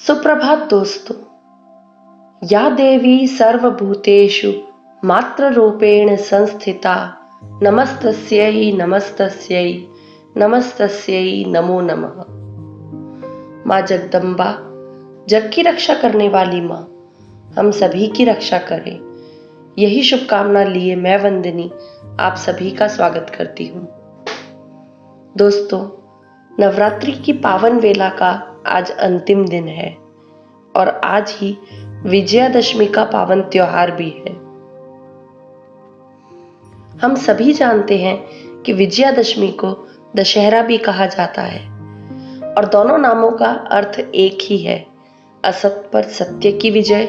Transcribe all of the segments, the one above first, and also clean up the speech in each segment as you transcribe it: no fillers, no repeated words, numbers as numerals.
सुप्रभात दोस्तों। या देवी सर्वभूतेषु मातृरूपेण संस्थिता नमस्तस्यै नमस्तस्यै नमस्तस्यै नमो नमः। माँ जगदम्बा, जग की रक्षा करने वाली माँ, हम सभी की रक्षा करें, यही शुभकामना लिए मैं वंदिनी आप सभी का स्वागत करती हूँ। दोस्तों, नवरात्रि की पावन वेला का आज अंतिम दिन है और आज ही विजयादशमी का पावन त्योहार भी है। हम सभी जानते हैं कि विजयादशमी को दशहरा भी कहा जाता है और दोनों नामों का अर्थ एक ही है, असत पर सत्य की विजय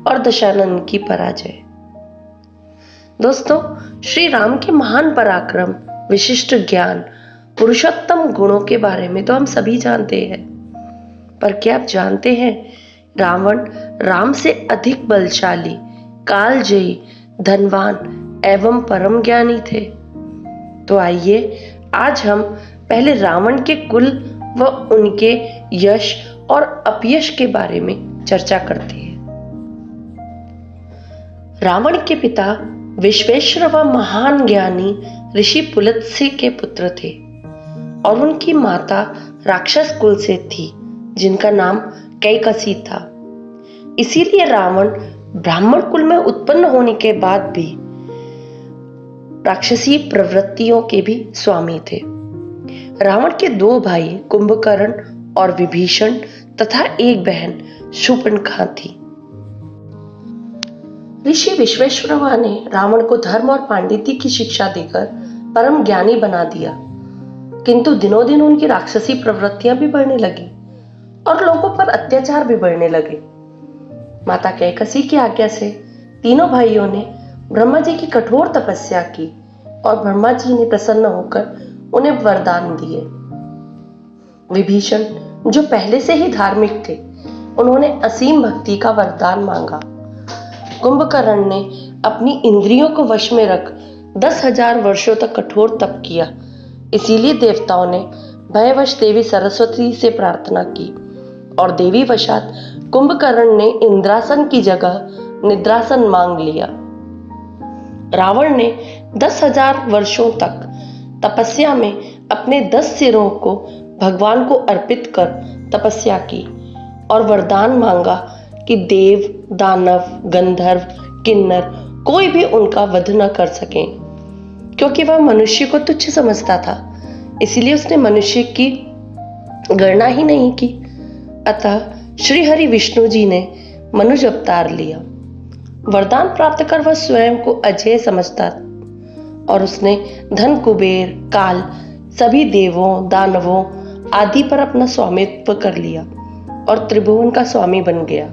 और दशानन की पराजय। दोस्तों, श्री राम के महान पराक्रम, विशिष्ट ज्ञान, पुरुषोत्तम गुणों के बारे में तो हम सभी जानते हैं, पर क्या आप जानते हैं रावण राम से अधिक बलशाली, कालजयी, धनवान एवं परम ज्ञानी थे। तो आइए आज हम पहले रावण के कुल व उनके यश और अपयश के बारे में चर्चा करते हैं। रावण के पिता विश्वेश्वर व महान ज्ञानी ऋषि पुलत्स्य के पुत्र थे और उनकी माता राक्षस कुल से थी जिनका नाम कैकसी था। इसीलिए रावण ब्राह्मण कुल में उत्पन्न होने के बाद भी राक्षसी प्रवृत्तियों के भी स्वामी थे। रावण के दो भाई कुंभकर्ण और विभीषण तथा एक बहन शूर्पणखा थी। ऋषि विश्वेश्वरवा ने रावण को धर्म और पांडित्य की शिक्षा देकर परम ज्ञानी बना दिया, किंतु दिनों दिन उनकी राक्षसी प्रवृत्तियां भी बढ़ने लगी और लोगों पर अत्याचार भी बढ़ने लगे। माता कैकसी की आज्ञा से तीनों भाइयों ने ब्रह्मा जी की कठोर तपस्या की और ब्रह्मा जी ने प्रसन्न होकर उन्हें वरदान दिए। विभीषण, जो पहले से ही धार्मिक थे, उन्होंने असीम भक्ति का वरदान मांगा। कुंभकर्ण ने अपनी इंद्रियों को वश में रख 10,000 वर्षों तक कठोर तप किया। इसीलिए देवताओं ने भयवश देवी सरस्वती से प्रार्थना की और देवी वशात कुंभकर्ण ने इंद्रासन की जगह निद्रासन मांग लिया। रावण ने 10,000 वर्षों तक तपस्या में अपने 10 सिरों को भगवान को अर्पित कर तपस्या की और वरदान मांगा कि देव, दानव, गंधर्व, किन्नर कोई भी उनका वध न कर सके, क्योंकि वह मनुष्य को तुच्छ समझता था। इसीलिए उसने मनुष्य की गणना ही नहीं की। अतः श्री हरि विष्णु जी ने मनुष्य अवतार लिया। वरदान प्राप्त कर वह स्वयं को अजय समझता और उसने धन, कुबेर, काल, सभी देवों, दानवों आदि पर अपना स्वामित्व कर लिया और त्रिभुवन का स्वामी बन गया।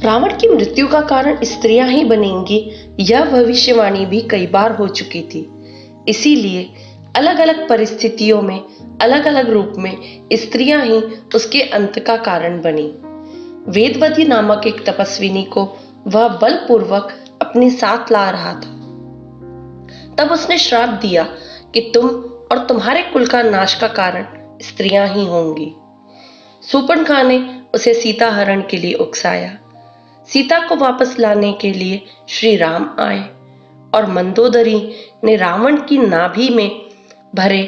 रावण की मृत्यु का कारण स्त्रियां ही बनेंगी, यह भविष्यवाणी भी कई बार हो चुकी थी। इसीलिए अलग अलग परिस्थितियों में अलग अलग रूप में स्त्रियां ही उसके अंत का कारण बनी। वेदवती नामक एक तपस्विनी को वह बलपूर्वक अपने साथ ला रहा था। तब उसने श्राप दिया कि तुम और तुम्हारे कुल का नाश का कारण स्त्रियां ही होंगी। शूर्पणखा ने उसे सीता हरण के लिए उकसाया। सीता को वापस लाने के लिए श्री राम आए और मंदोदरी ने रावण की नाभि में भरे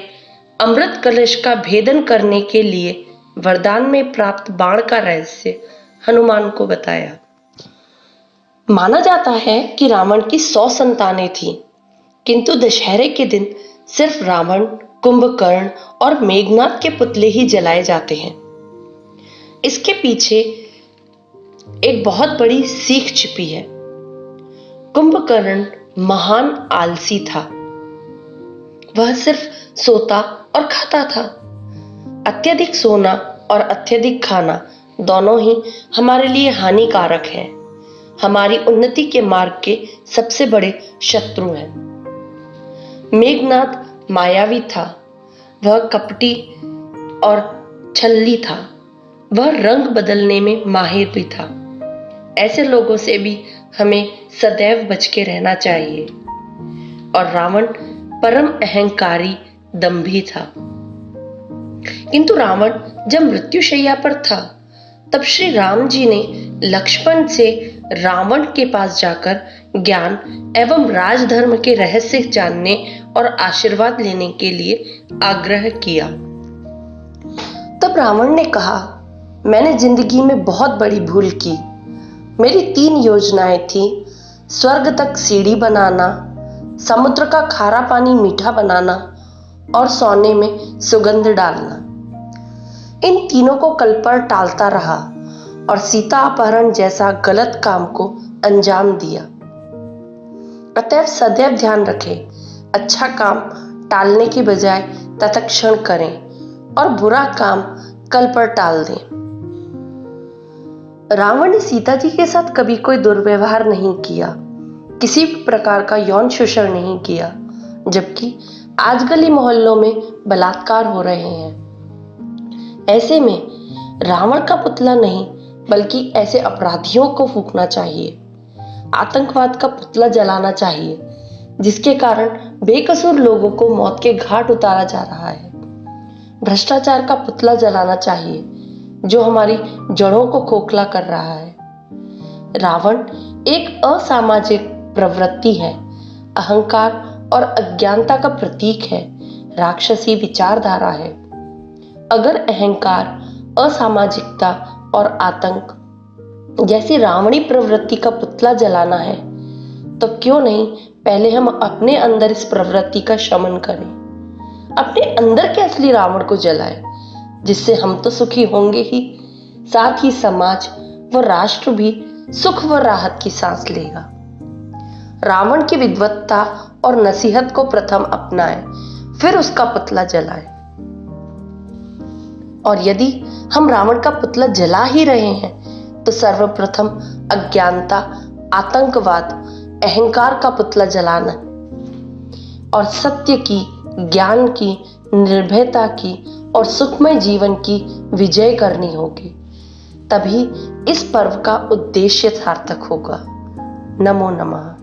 अमृत कलश का भेदन करने के लिए वरदान में प्राप्त बाण का रहस्य हनुमान को बताया। माना जाता है कि रावण की 100 संतानें थीं, किंतु दशहरे के दिन सिर्फ रावण, कुंभकर्ण और मेघनाद के पुतले ही जलाए जाते हैं। इसके पीछे एक बहुत बड़ी सीख छिपी है। कुंभकर्ण महान आलसी था। वह सिर्फ सोता और खाता था। अत्यधिक सोना और अत्यधिक खाना दोनों ही हमारे लिए हानिकारक हैं, हमारी उन्नति के मार्ग के सबसे बड़े शत्रु हैं। मेघनाद मायावी था। वह कपटी और छल्ली था। वह रंग बदलने में माहिर भी था। ऐसे लोगों से भी हमें सदैव बच के रहना चाहिए। और रावण परम अहंकारी, दंभी था। किंतु रावण जब मृत्युशैया पर था तब श्री राम जी ने लक्ष्मण से रावण के पास जाकर ज्ञान एवं राजधर्म के रहस्य जानने और आशीर्वाद लेने के लिए आग्रह किया। तब रावण ने कहा, मैंने जिंदगी में बहुत बड़ी भूल की। मेरी 3 योजनाएं थी, स्वर्ग तक सीढ़ी बनाना, समुद्र का खारा पानी मीठा बनाना और सोने में सुगंध डालना। इन तीनों को कल पर टालता रहा और सीता अपहरण जैसा गलत काम को अंजाम दिया। अतएव सदैव ध्यान रखें, अच्छा काम टालने की बजाय तत्क्षण करें और बुरा काम कल पर टाल दें। रावण ने सीता जी के साथ कभी कोई दुर्व्यवहार नहीं किया, किसी भी प्रकार का यौन शोषण नहीं किया, जबकि आज गली मोहल्लों में बलात्कार हो रहे हैं। ऐसे में रावण का पुतला नहीं बल्कि ऐसे अपराधियों को फूंकना चाहिए, आतंकवाद का पुतला जलाना चाहिए जिसके कारण बेकसूर लोगों को मौत के घाट उतारा जा रहा है। भ्रष्टाचार का पुतला जलाना चाहिए जो हमारी जड़ों को खोखला कर रहा है। रावण एक असामाजिक प्रवृत्ति है, अहंकार और अज्ञानता का प्रतीक है, राक्षसी विचारधारा है। अगर अहंकार, असामाजिकता और आतंक जैसी रावणी प्रवृत्ति का पुतला जलाना है तो क्यों नहीं पहले हम अपने अंदर इस प्रवृत्ति का शमन करें, अपने अंदर के असली रावण को जलाएं, जिससे हम तो सुखी होंगे ही, साथ ही समाज व राष्ट्र भी सुख व राहत की सांस लेगा। रावण की विद्वत्ता और नसीहत को प्रथम अपनाएं, फिर उसका पुतला जलाएं। और यदि हम रावण का पुतला जला ही रहे हैं तो सर्वप्रथम अज्ञानता, आतंकवाद, अहंकार का पुतला जलाना और सत्य की, ज्ञान की, निर्भयता की और सुखमय जीवन की विजय करनी होगी। तभी इस पर्व का उद्देश्य सार्थक होगा। नमो नमः।